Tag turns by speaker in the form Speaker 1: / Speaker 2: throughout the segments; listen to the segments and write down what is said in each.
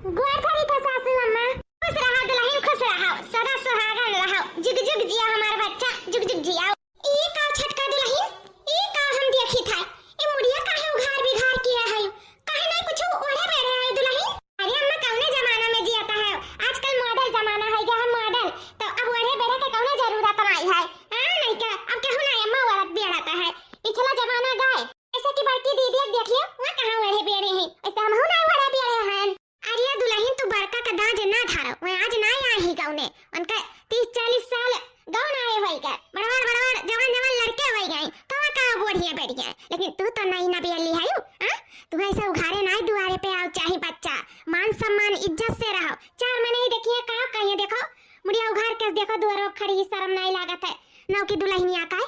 Speaker 1: गोर धरी था सासू अम्मा। खुश रहा दुल्हन खुश रहा, सदा सुहागन रहो, जुग जुग जिया हमार बच्चा, जुग जुग जिया। ई का छटका दुल्हन, ई का हम देखी था, ए मुड़िया काहे उघार बिघार किया है, काहे नहीं कुछ ओढ़े बैठे है दुल्हन। अरे अम्मा कौने जमाना में जियाता है, आजकल मॉडल जमाना है गया है मॉडल, तो अब ओढ़े बैठे के कौने जरूरत नहीं है। हां नहीं का अब कहू ना अम्मा औरत बेड़ाता है, पिछला जमाना गए। ऐसे की बड़की दीदी देख लियो वहां कहां ओढ़े बेड़े हैं, ऐसे हम हो ना ओढ़े बेड़े हैं। अरे दुल्हन तू बड़का का दाज ना धारो, मैं आज ना आई गाउने उनका 30-40 साल गाउन आए होई गए, बड़वार जवान लड़के होई गए, तो का बढ़िया बढ़िया। लेकिन तू तो नहीं ना बेली है हां, तू ऐसा उघारे ना दुआरे पे आओ, चाहे बच्चा मान सम्मान इज्जत से रहो। 4 महीने ही देखिए का कहिए देखो मुड़िया उघार के देखो दुआरो खड़ी, शर्म नहीं लागत है। नौ की दुल्हनिया का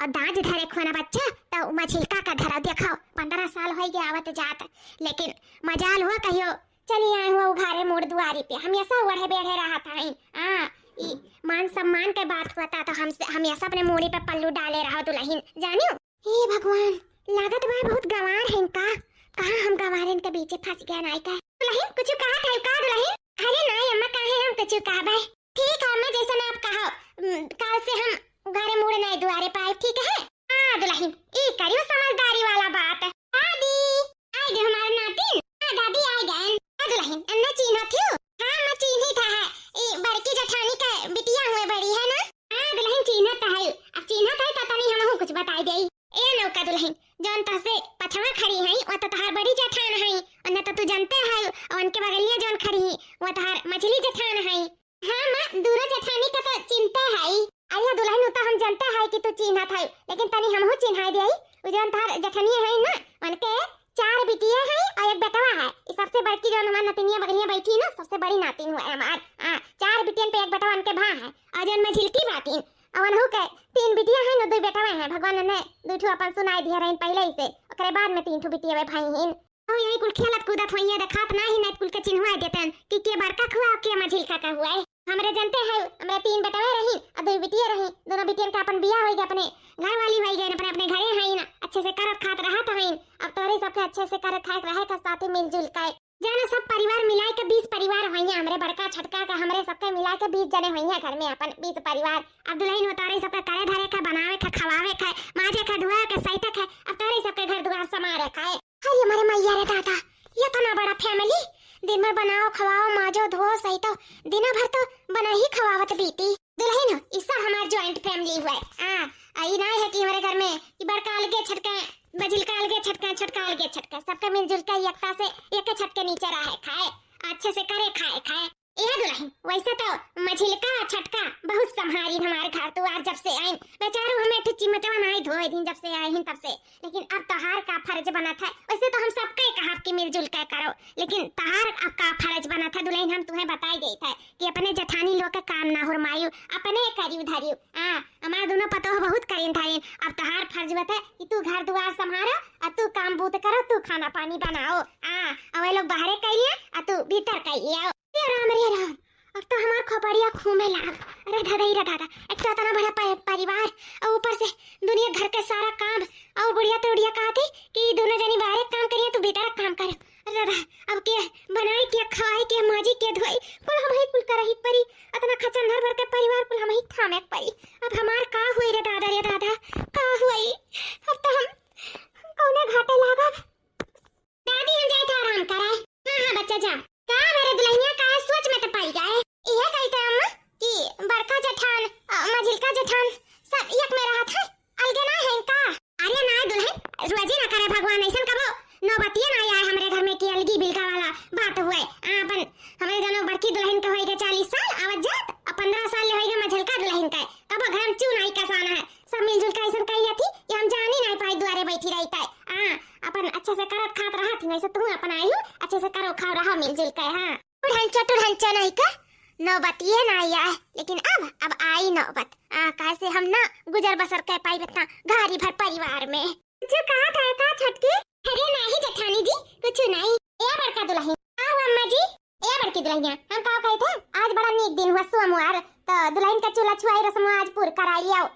Speaker 1: और दाज धरे खोना बच्चा तो मछिलका का धरा देखो 15 साल हो गए आवत जात, लेकिन मजाल हुआ कहियो चली आए हुआ उघारे मोड़ दुआरी पे, हमेशा ओढ़े बैठे रहा था। मान सम्मान के बात होता तो हमसे हमेशा अपने मोड़ी पे पल्लू डाले रहो दुल्हन जानियो। हे भगवान लागत बा बहुत गंवार है का, कहां हम गंवारन के बीच फंस गए नहीं का। दुल्हन कुछ कहा था का दुल्हन? अरे नहीं अम्मा काहे हम कुछ कहा भाई, ठीक है अम्मा जैसा आप कहो, कल से हम घरे मोड़ नहीं दुआरे पाए, ठीक है। हां दुल्हन ई करियो समझदारी वाला बात। दादी आई गए हमारे नाती, दादी आई गए दुल्हन अन्ना चीना थियो। हां मैं चीनी था है, ई बड़की जेठानी का बिटिया हुए बड़ी है ना। हां दुल्हन चीना था है, अब चीना था तो तनी हमहु कुछ बताई देई। ए नौका दुल्हन जोन तसे पछवा खड़ी है ओ तो तहार बड़ी जेठान है, और न तो तू जानते है और उनके बगलिया जोन खड़ी है वो तहार मछली जेठान है। हां मां दूरा जेठानी का तो चिंता है। आया दुल्हन तो हम जानते है कि तू चीना था, लेकिन तनी हमहु चिन्हाई देई। उ जोन तहार जेठानी है ना उनके 4 बिटिया है और एक बेटवा है। इस सबसे बड़की जो हमार नतिनिया बगलिया बैठी ना सबसे बड़ी नातिन हुआ है हमार। 4 बिटियन पे एक बेटवा उनके भाई है, और जो मैं झिलकी बातिन अवन हो के 3 बिटिया है ना 2 बेटवा है। भगवान ने 2 ठो अपन सुनाई दिया रहन पहले ही से, ओकरे बाद में 3 ठो बिटिया वे भाई हैं। ओ यही कुल खेलत कूदत होइए देखत ना ही नहीं कुल के चिन्हवा देतन कि के बड़का खुआ के मझिलका का हुआ है। हमरे जानते हैं हमरे 3 बेटवा रही और 2 बिटिया रही, दोनों बिटियन का अपन बियाह हो गया, अपने घर वाली हो गए, अपने अपने घरे हैं ना अच्छे से करत खात रहा तो हैं। अब तोरे सबके अच्छे से करत खात रहे का साथ मिलजुल के जाना सब परिवार मिलाए के 20 परिवार होइए, हमरे बड़का छटका का हमरे सबके मिला के 20 जने होइए घर में अपन 20 परिवार। अब दुल्हन उतारे सबके करे धरे का बनावे का खवावे का माजे का धुआ का सैता का, अब तोरे सबके घर द्वार समारे का। हाय हमारे मैया रे दादा ये तो ना बड़ा फैमिली, दिन भर बनाओ खवाओ माजो धो सही तो दिन भर तो बना ही खवावत बीती। दुल्हन इससा हमार जॉइंट फैमिली हुआ है। आई ना है कि हमारे घर में कि बड़का अलगे छटका बजिलका अलगे छटका छटका अलगे छटका सबका मिलजुल के एकता से एक छत के नीचे रहे खाए अच्छे से करे खाए। यह दुल्हन वैसे तो मझिलका छटका बहुत संभारी हमारे घर तो आज जब से आए बेचारू हमें ठिची मचवा नहीं धोए दिन जब से आए हैं तब से, लेकिन अब तहार का फर्ज बना था। वैसे तो हम सबके कहा कि मिलजुल के करो, लेकिन तहार अब का फर्ज बना था दुल्हन हम तुम्हें बताई गई था कि अपने जेठानी लोग का काम ना हो मायू अपने करियो धरियो। हमारे दोनों पतो बहुत करीन था, अब तहार फर्ज बता कि तू घर द्वार संभालो और तू काम बूत करो, तू खाना पानी बनाओ। अब वे लोग बाहर करिए और तू भीतर करिए। राम रे राम अब तो हमार खोपड़िया खूमे लाग। अरे दादा एक तो इतना बड़ा परिवार और ऊपर से दुनिया घर के सारा काम और बुढ़िया तो उड़िया कहती कि दोनों जनी बाहर काम करिए तू भीतर काम कर। दादा अब के बनाई के खाए के माजी के धोई कुल हम ही कुल करही परी, इतना खचन भर के परिवार कुल हम ही थामे परी। अब हमार का हुई रे दादा का हुई, अब तो हम कौने घाटे लागब। दादी हम जाए था आराम कराए। हां बच्चा जा का मेरे दुल्हनिया का सोच में तो पाई जाए। यह कहते अम्मा कि बड़का जेठान मझिलका जेठान सब एक में रहा था अलगे ना है का। अरे ना दुल्हन रोजी ना करे भगवान ऐसा कबो नौबतिया ना आए हमरे घर में कि अलगी बिलका वाला बात हुए। अपन हमरे दोनों बड़की दुल्हन के होएगा 40 साल आवत जात और 15 साल ले होएगा मझिलका दुल्हन का, कबो घर में चू नहीं कसाना है। सब मिलजुल के ऐसा कही थी कि हम जान ही नहीं पाई द्वारे बैठी रहता है। अपन अच्छे से करत खात रहा थी, वैसे तू अपन आई हो अच्छे से करो खाओ रहा मिलजुल के। हां ढंचा नहीं का नौबत ये ना आया है, लेकिन अब आई नौबत। कैसे हम ना गुजर बसर कर पाई बता घारी भर परिवार में। जो कहा था का छटके? अरे नहीं जेठानी जी कुछ नहीं। ए बड़का दुल्हन आओ अम्मा जी। ए बड़की दुल्हनिया हम का कहे थे आज बड़ा नीक दिन हुआ सोमवार तो दुल्हन का चूल्हा छुआई रस्म आज पूर कराई आओ।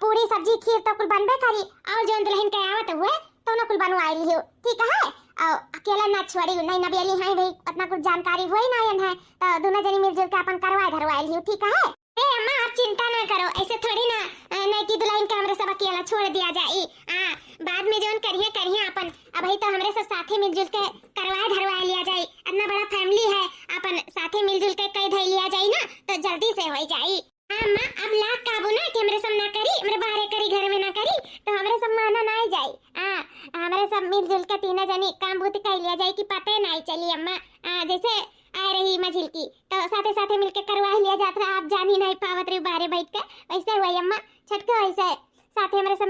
Speaker 1: पूरी सब्जी खीर तो कुल बनबे करी और जो दुल्हन के आवत हुए तो न कुल बनवाई लियो ठीक है। और अकेला ना छोड़ी नहीं ना बेली है भाई अपना कुछ जानकारी होई ना है तो दोनों जनी मिलजुल के अपन करवा धरवा लियो ठीक है। ए अम्मा आप चिंता ना करो ऐसे थोड़ी ना नहीं कि दुल्हन के हमरे सब अकेला छोड़ दिया जाई। हां बाद में जोन करिए करिए अपन अब ही तो हमरे सब साथे मिलजुल के करवा धरवा लिया जाई। इतना बड़ा फैमिली है अपन साथे मिलजुल के कई धर लिया जाई ना तो जल्दी से हो जाई। हां अम्मा अब लाख काबू ना कि हमरे सब ना करी हमरे बाहर करी घर में ना करी तो हमरे सब माना ना जाई। हां हमरे सब मिलजुल के तीनों जनी काम भूत कर लिया जाए कि पता नहीं चली अम्मा। जैसे आ रही मझिल की तो साथे साथे मिलके करवा लिया जाता आप जान ही नहीं पावत रही बाहर बैठ के वैसे हुआ अम्मा छटके वैसे साथे हमरे सब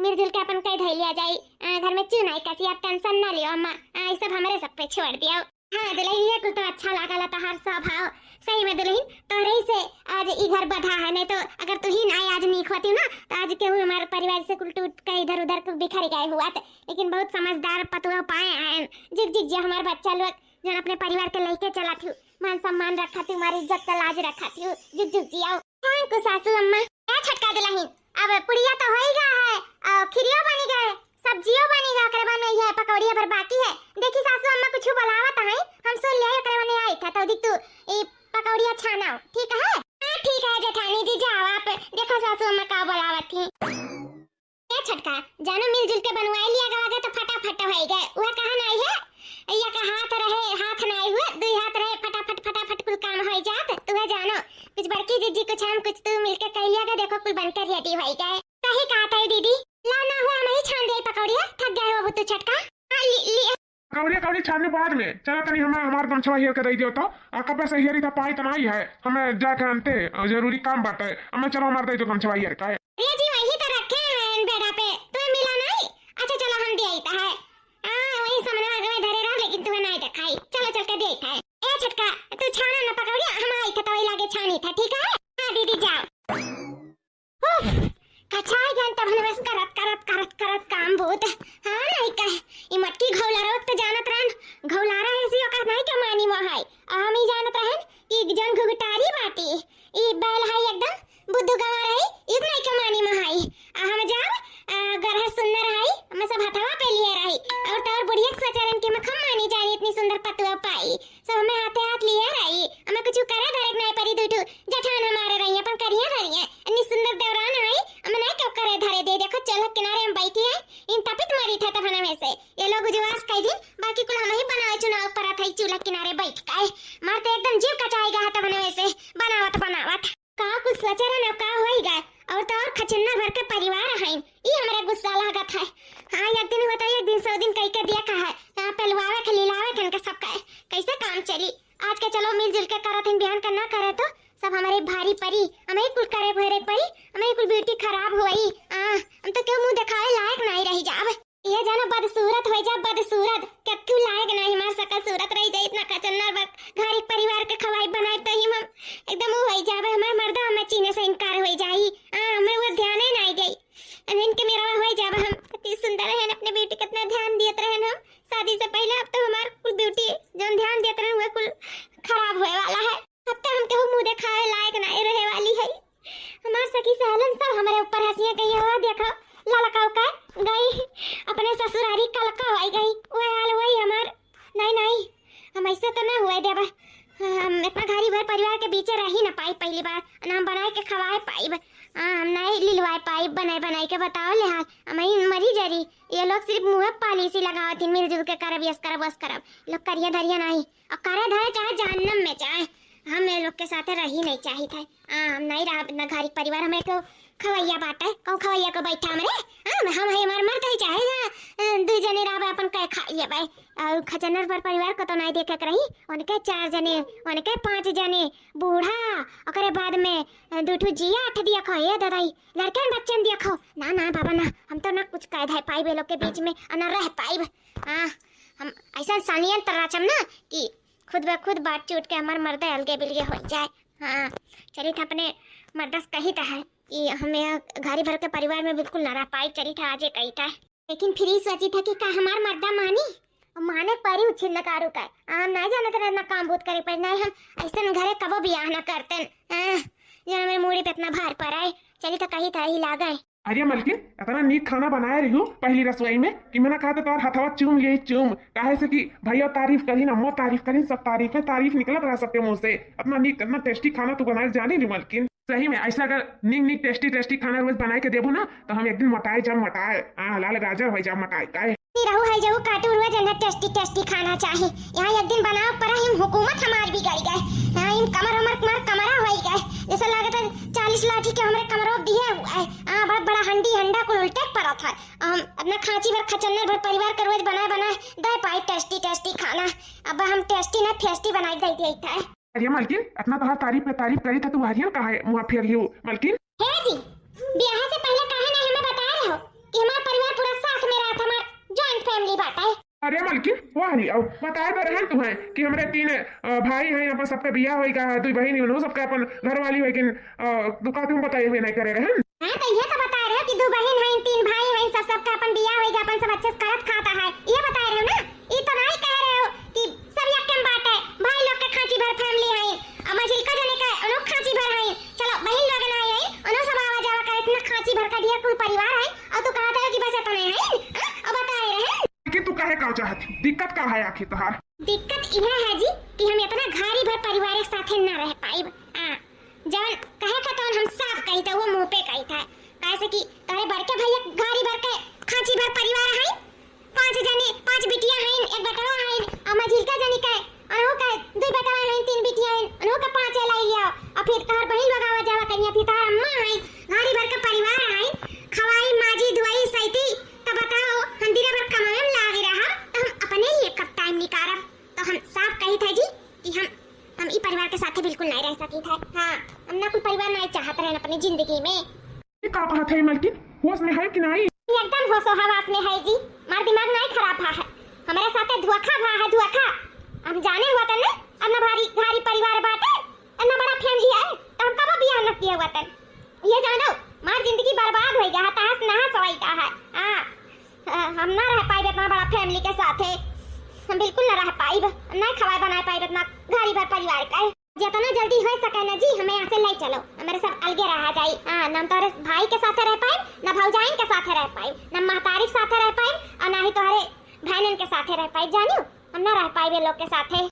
Speaker 1: मिलजुल के अपन कई धर लिया जाए। घर में चुनाई कैसी आप टेंशन ना लियो अम्मा ये सब हमरे सब पे छोड़ दिया। हाँ दुल्हन ये कुल तो अच्छा लगा तहार स्वभाव सही में दुल्हन तोरे से आज ई घर बढ़ा है नहीं तो अगर तू ही ना आज नहीं खोती ना तो आज केहू हमारे परिवार से कुल टूट के इधर उधर कुल बिखर गए हुआ थे। लेकिन बहुत समझदार पतुआ पाए हैं जिग जिग जो हमारे बच्चा लोग जो अपने परिवार के लेके चला थी मान सम्मान रखा थी हमारी इज्जत का लाज रखा थी जुग जुग जी आओ थैंक यू सासू अम्मा। क्या छटका दुल्हन अब पुड़िया तो हो ही गया है और खिरियो बनी गए सब्जियों बनी गया करवा में है पकौड़िया भर बाकी है। देखी सासू अम्मा कुछ बुलावत है हम सुन लिया करवा नहीं आई था तो दिख तू ये पकौड़िया छाना ठीक है। हां ठीक है जेठानी जी जाओ आप देखो सासू अम्मा का बुलावत थी। क्या छटका जानो मिलजुल के बनवाई लिया गवा तो फटाफट हो गए वो कहां नहीं है या का हाथ नहीं हुए दो हाथ रहे फटाफट कुल काम हो जात तू जानो कुछ बड़की जीजी कुछ हम कुछ तू मिलके कर लिया देखो कुल बनकर रेडी हो गए। सही कहा था दीदी ला ना हुआ मैं छान दे पकौड़िया थक गए हो तू छटका।
Speaker 2: कौड़ी छानने बाद में चला तनी हमें हमार गमछवा हियर के दई दियो तो कब से हियरी था पाई तनाई है हमें जाके आनते जरूरी काम बात है हमें चलो हमार दई दो गमछवा हियर का
Speaker 1: ये जी वही तो रखे हैं बेड़ा पे तुम्हें मिला नहीं। अच्छा चलो हम दे आईता है वही सामने आगे में धरे रहा लेकिन तुम्हें नहीं दिखाई चलो चल के दे आईता है। ए छटका तू छाना ना पकौड़िया हम आई था तो वही लागे छानी था ठीक है। हां दीदी जाओ कछाई घंटा भले बस करत काम बहुत हां नहीं कहे ई मट्टी घौलारा वक्त जानत रहन घौलारा ऐसी ओकर नहीं के मानी मोहाई हम ही जानत रहन कि जन घुगटारी बाटी ई बैल है एकदम बुद्धू गवा रही ई नहीं के मानी मोहाई हम जाब गरह सुंदर है हम सब हथवा पे लिए रही और तोर बुढ़िया सचरन के मखम मानी जानी इतनी सुंदर पतुआ पाई सब हमें हाथे हाथ लिए रही हमें कुछ करे धरे नहीं परी दुटू जठान हमारे रही अपन करिया धरिए इतनी सुंदर दौरान है हमें नहीं क्यों करे धरे दे देखो चलो किनारे में बैठी है इन तपित मारी था तब में से ये लोग जुआस कह दिन बाकी कुल हम ही बनाए चुनाव पर था चूल्हा किनारे बैठ के मारते एकदम जीव कचाएगा तब में से बनावत का कुछ सचरा न का होई गए और तो और खचन्ना भर के परिवार है ये हमारे गुस्सा लागत है। हां एक दिन होता है एक दिन 100 दिन कई के दिया कहा है यहां पलवावे के लीलावे कन के सब कैसे काम चली आज के चलो मिलजुल के करत हैं बयान करना करे तो सब हमारे भारी परी हमें कुल करे भरे परी हमें कुल ब्यूटी खराब होई हम तो क्यों मुंह दिखाए लायक नहीं रही जाब ये जानो बदसूरत हो जा बदसूरत कत्तू लायक नहीं हमार सकल सूरत रही जाए इतना कचन्ना घर एक परिवार के खवाई बनाए तो ही हम एकदम हो जावे हमार मर्दा हमें चीने से इनकार हो जाई हमें वो ध्यान ही नहीं गई इनके मेरा हो जावे हम कितनी सुंदर है अपने ब्यूटी कितना ध्यान देते रहे हम शादी से पहले अब तो हमार कुल ब्यूटी जो ध्यान देते रहे हुए कुल खराब होए वाला है अब तो हम केहू मुंह दिखाए लायक नहीं रहे वाली है। हमार सखी सहलन सब हमारे ऊपर हंसियां कही हो देखो ललकाव का गई अपने ससुरारी कलका होई गई वो हाल वही हमार नहीं हम ऐसे तो ना हुए देबा हम इतना घरी भर परिवार के बीच रह ही ना पाई पहली बार हम बनाए के खवाए पाई हम नहीं लिलवाए पाई बनाए के बताओ ले हाल हम मरी जरी ये लोग सिर्फ मुंह पॉलिसी लगावत मिलजुल के करब यस करब बस करब लोग करिया धरिया नहीं और करे धरे चाहे जहन्नम में चाहे हम ये लोग के साथ रही नहीं चाहिए था हम नहीं रहा अपना घरी परिवार हमें को खवैया बाटा है कौ खवैया को बैठा हमरे हम है हमार मरते ही चाहे ना दो जने रहा अपन कह खा लिया भाई और खचनर पर परिवार को तो नहीं देखे रही उनके 4 जने उनके 5 जने बूढ़ा ओकरे बाद में दूठू जिया 8 दिया खो ये दादाई लड़के बच्चे दिया खो ना बाबा ना हम तो ना कुछ कह दे पाई बे लोग के बीच में न रह पाई हम ऐसा सानियन तराचम ना कि खुद ब खुद बात चूट के हमार मर्द अलगे बिलगे हो जाए। हाँ चली था अपने मर्दस कही था है कि हमें घरी भर के परिवार में बिल्कुल न रह पाई चली था आज कही था लेकिन फिर ही सोची था कि का हमार मर्दा माने परी उछिल लकारू का हम नहीं जाने तो ना काम बहुत करे पर नहीं हम ऐसे घरे कबो बियाह ना करते जो हमें मूड़ी पे इतना भार पर आए चली तो कही था ही लागे
Speaker 2: अरे मलकिन इतना नीक खाना बनाया रही हूँ पहली रसोई में कि मैंने कहा था तो हथवा चूम ले चूम काहे से कि भैया तारीफ करी ना मो तारीफ करी सब तारीफ निकलत रहा सबके मुंह से। इतना नीक इतना टेस्टी खाना तू बनाए जानी रही मलकिन। सही में ऐसा अगर नीक टेस्टी खाना रोज बनाए के देबो ना तो हम एक दिन मोटाए जब मोटाए लाल गाजर हो जा मोटाए काहे
Speaker 1: रहू है जो काटू रोज अंदर टेस्टी खाना चाहिए। यहाँ एक दिन बनाओ पर हम हुकूमत हमार बिगड़ गए। यहाँ इन कमरा हो गए जैसा लागत है 40 लाठी के हमारे कमरों दिए हुआ है। बहुत बड़ा हंडा को उल्टे पड़ा था। हम अपना खांची भर खचन्नर भर परिवार के रोज बनाए दे पाए टेस्टी खाना। अब हम टेस्टी ना फेस्टी बनाई दे देता है।
Speaker 2: अरे मलकिन इतना तो तारीफ करी था तू हरियन कहा है मुँह फेर लियो मलकिन।
Speaker 1: है जी ब्याह से पहले काहे नहीं हमें बता रहे हो कि हमारा परिवार पूरा साथ में रहा था। हमारा जॉइंट फैमिली बात है।
Speaker 2: अरे मलकिन वाह लिया बताया तो रहन तुम्हें कि हमारे 3 भाई हैं अपन सबके बियाह होएगा 2 बहन हो सबके अपन घर वाली लेकिन दुका तुम बताए हुए नहीं करे रहन।
Speaker 1: हां तो ये तो बता रहे हो कि 2 बहन हैं 3 भाई हैं सबका अपन बियाह होएगा अपन सब अच्छे से करत खाता है ये बता रहे हो ना। ये तो नहीं कह रहे हो कि सब यक्कम बात है भाई लोग के खांची भर फैमिली है अमजिल का जने का अनु खांची भर है। चलो बहन लोग ना है अनु सब आवा जावा करे इतना खांची भर का ढेर कुल परिवार है और तू कहता है कि बस इतना नहीं है। अब बता रहे हैं
Speaker 2: कि तू काहे का चाहती दिक्कत का है आखिर तोहार।
Speaker 1: दिक्कत यह है जी कि हम इतना घारी भर परिवार एक साथ न रह पाइब। जवन कहे का तो हम साफ कही था वो मुंह पे कही था कैसे कि तारे बड़के भैया घारी भर के खांची भर परिवार है 5 बिटिया हैं 1 बेटवा है अम्मा झिलका जनी का अनु का 2 बेटवा हैं 3 बिटिया हैं अनु का 5 लाई लिया और फिर तार बहन लगावा जावा करिया फिर तार अम्मा है घारी भर के परिवार है खवाई माजी दुआई सैती तब बताओ हम दिन भर कमाए लागे रहा तो हम अपने ही एक कप टाइम निकालब। तो हम साफ कही था जी कि हम ई परिवार के साथ बिल्कुल नहीं रह सकी था। हां हम ना कोई परिवार नहीं चाहते रहना अपनी जिंदगी में।
Speaker 2: ये का बात है मलकिन होश में है कि नहीं?
Speaker 1: एकदम होश हवास में है जी। मार दिमाग नहीं खराब है हमारे साथ धोखा हम जाने हुआ था ना अपना भारी परिवार बाटे इतना बड़ा फैमिली है तो हम कब बियाह न किया हुआ था ये जानो मार जिंदगी बर्बाद हो गया तास नहा सवाई का है। हम ना रह पाए इतना बड़ा फैमिली के साथ है हम बिल्कुल ना रह पाए ना खवाए बना पाए इतना घारी भर परिवार का है। जितना जल्दी हो सके ना जी हमें यहाँ से ले चलो हमारे सब अलगे रह जाए। ना तारे भाई के साथ रह पाए ना भौजाइन के साथ रह पाए ना महतारी के साथ रह पाए और ना ही तुम्हारे बहनन के साथ रह पाए जानियो हम ना रह पाए वे लोग के साथ है।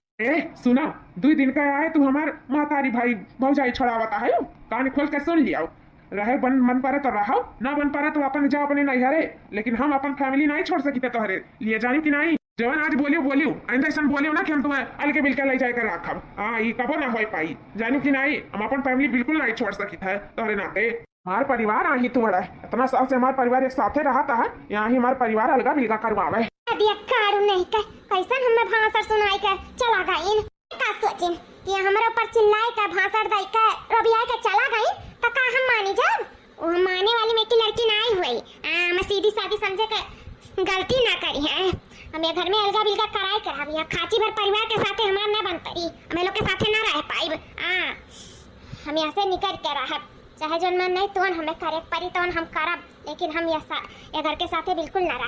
Speaker 2: सुना 2 दिन का आए तू हमार महतारी भाई भौजाई छोड़ावता है कान खोल के सुन लिया रहे मन पारे तो रहो ना बन पारे तो अपन जाओ अपने नहीं हरे लेकिन हम अपन फैमिली नहीं छोड़ सकी तो हरे लिए जानी कि नहीं। जवन आज बोलियो आइंदा ऐसा बोलियो ना कि हम तुम्हें अलगे बिल्कुल ले जाकर रखब ये कबो ना हो पाई जानी कि नहीं हम अपन फैमिली बिल्कुल नहीं छोड़ सकी है तोहरे नाते। हमार परिवार ही तुम्हारा इतना साल से हमारा परिवार एक साथे रहता है यहाँ ही हमारा परिवार अलगा बिल्गा करवावे
Speaker 1: नहीं कैसन हमें भाषण सुनाई के चला गई का सोचिन कि हमारे ऊपर चिल्लाई का भाषण दई के रबिया के चला गई तो का हम मानी जब वो हम माने वाली में की लड़की नहीं हुई। मैं सीधी सादी समझे के गलती ना करी है हम ये घर में अलगा बिल्गा कराई कर हम खाची भर परिवार के साथ हमारा ना बनतरी हम लोग के साथ ना रह पाई। हम यहाँ से निकल के रह चाहे जो मन नहीं तो हमें करे परी तो हम करब लेकिन हम ये घर के साथ बिल्कुल ना रह